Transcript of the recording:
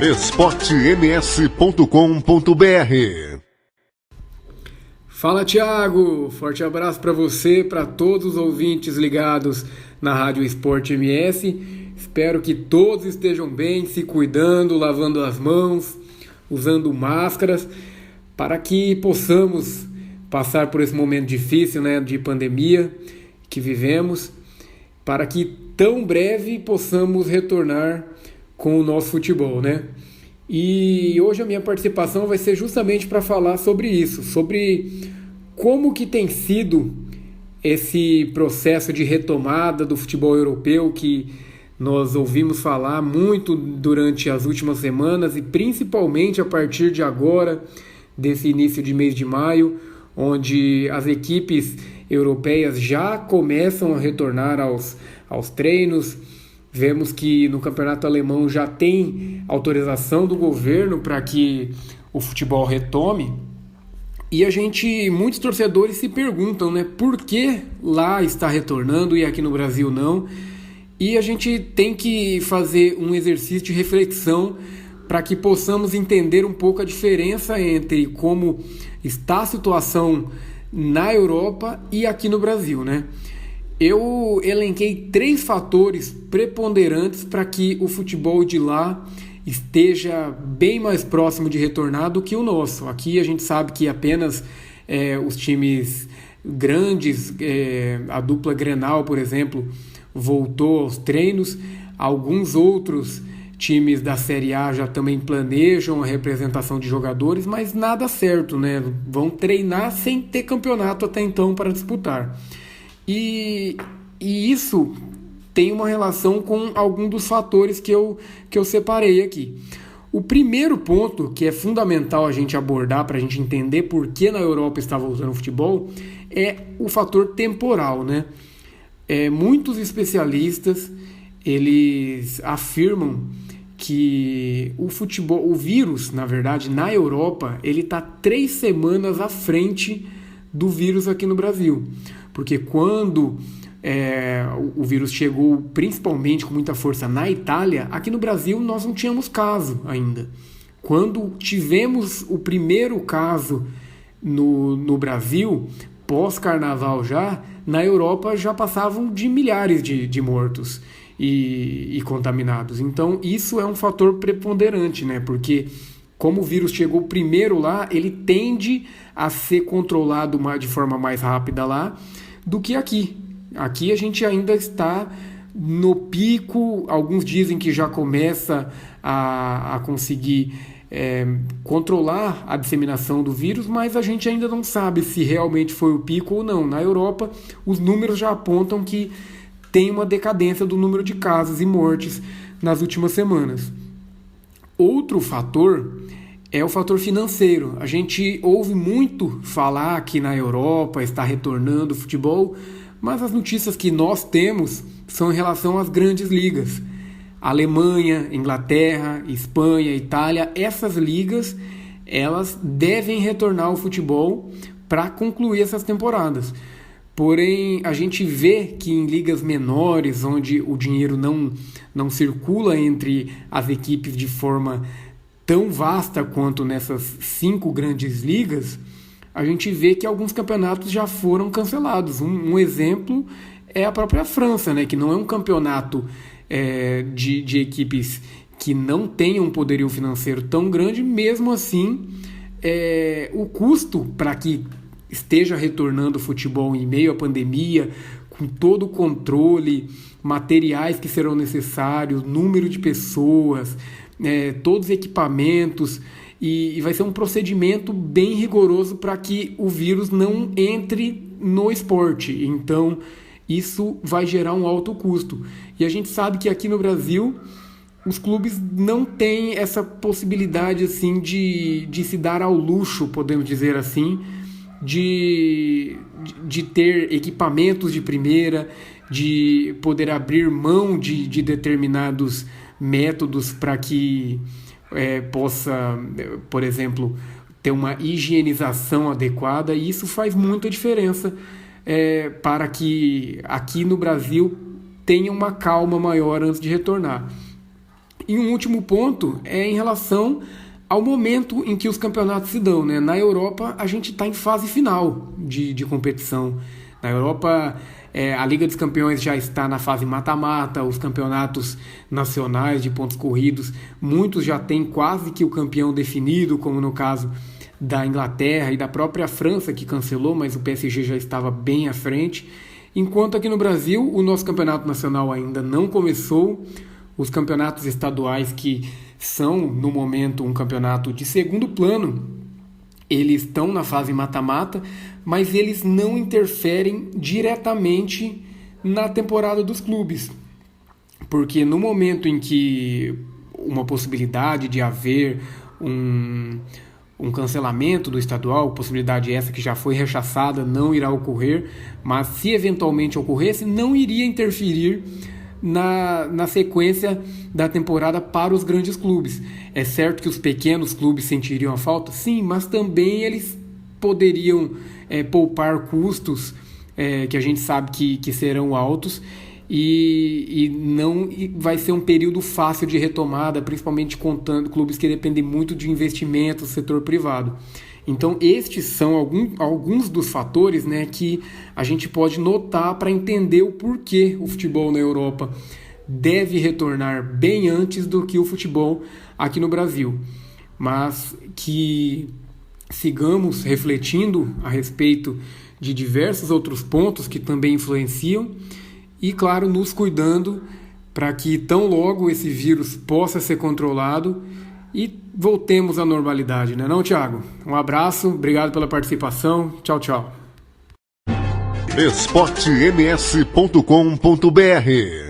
esportems.com.br. Fala, Thiago! Forte abraço para você, para todos os ouvintes ligados na Rádio Esporte MS. Espero que todos estejam bem, se cuidando, lavando as mãos, usando máscaras, para que possamos passar por esse momento difícil, de pandemia que vivemos, para que tão breve possamos retornar com o nosso futebol, E hoje a minha participação vai ser justamente para falar sobre isso, sobre como que tem sido esse processo de retomada do futebol europeu que nós ouvimos falar muito durante as últimas semanas e principalmente a partir de agora, desse início de mês de maio, onde as equipes europeias já começam a retornar aos treinos. Vemos que no campeonato alemão já tem autorização do governo para que o futebol retome. E muitos torcedores se perguntam, por que lá está retornando e aqui no Brasil não? E a gente tem que fazer um exercício de reflexão para que possamos entender um pouco a diferença entre como está a situação na Europa e aqui no Brasil, Eu elenquei 3 fatores preponderantes para que o futebol de lá esteja bem mais próximo de retornar do que o nosso. Aqui a gente sabe que apenas os times grandes, a dupla Grenal, por exemplo, voltou aos treinos. Alguns outros times da Série A já também planejam a representação de jogadores, mas nada certo, Vão treinar sem ter campeonato até então para disputar. E isso tem uma relação com algum dos fatores que eu separei aqui. O primeiro ponto, que é fundamental a gente abordar para a gente entender por que na Europa está voltando o futebol, é o fator temporal, Muitos especialistas, eles afirmam que o vírus, na verdade, na Europa, ele está 3 semanas à frente do vírus aqui no Brasil. Porque quando o vírus chegou principalmente com muita força na Itália, aqui no Brasil nós não tínhamos caso ainda. Quando tivemos o primeiro caso no Brasil, pós-carnaval já, na Europa já passavam de milhares de mortos e contaminados. Então isso é um fator preponderante, porque como o vírus chegou primeiro lá, ele tende a ser controlado de forma mais rápida lá do que aqui. Aqui a gente ainda está no pico, alguns dizem que já começa a conseguir controlar a disseminação do vírus, mas a gente ainda não sabe se realmente foi o pico ou não. Na Europa, os números já apontam que tem uma decadência do número de casos e mortes nas últimas semanas. Outro fator é o fator financeiro. A gente ouve muito falar que na Europa está retornando o futebol, mas as notícias que nós temos são em relação às grandes ligas. Alemanha, Inglaterra, Espanha, Itália, essas ligas, elas devem retornar ao futebol para concluir essas temporadas. Porém, a gente vê que em ligas menores, onde o dinheiro não circula entre as equipes de forma tão vasta quanto nessas 5 grandes ligas, a gente vê que alguns campeonatos já foram cancelados. Um exemplo é a própria França, que não é um campeonato de equipes que não tenham um poderio financeiro tão grande. Mesmo assim, o custo para que esteja retornando o futebol em meio à pandemia, com todo o controle, materiais que serão necessários, número de pessoas, todos os equipamentos, e vai ser um procedimento bem rigoroso para que o vírus não entre no esporte. Então, isso vai gerar um alto custo. E a gente sabe que aqui no Brasil, os clubes não têm essa possibilidade assim, de se dar ao luxo, podemos dizer assim, de ter equipamentos de primeira, de poder abrir mão de determinados métodos para que possa, por exemplo, ter uma higienização adequada, e isso faz muita diferença para que aqui no Brasil tenha uma calma maior antes de retornar. E um último ponto é em relação ao momento em que os campeonatos se dão, né? Na Europa, a gente está em fase final de competição. Na Europa, a Liga dos Campeões já está na fase mata-mata, os campeonatos nacionais de pontos corridos, muitos já têm quase que o campeão definido, como no caso da Inglaterra e da própria França, que cancelou, mas o PSG já estava bem à frente. Enquanto aqui no Brasil, o nosso campeonato nacional ainda não começou. Os campeonatos estaduais, que são, no momento, um campeonato de segundo plano, eles estão na fase mata-mata, mas eles não interferem diretamente na temporada dos clubes. Porque no momento em que uma possibilidade de haver um cancelamento do estadual, possibilidade essa que já foi rechaçada, não irá ocorrer, mas se eventualmente ocorresse, não iria interferir na sequência da temporada para os grandes clubes. É certo que os pequenos clubes sentiriam a falta? Sim, mas também eles poderiam poupar custos que a gente sabe que serão altos e não vai ser um período fácil de retomada, principalmente contando clubes que dependem muito de investimentos do setor privado. Então, estes são alguns dos fatores, né, que a gente pode notar para entender o porquê o futebol na Europa deve retornar bem antes do que o futebol aqui no Brasil. Mas que sigamos refletindo a respeito de diversos outros pontos que também influenciam e, claro, nos cuidando para que tão logo esse vírus possa ser controlado e voltemos à normalidade, né não, Thiago? Um abraço, obrigado pela participação, tchau, tchau. esportems.com.br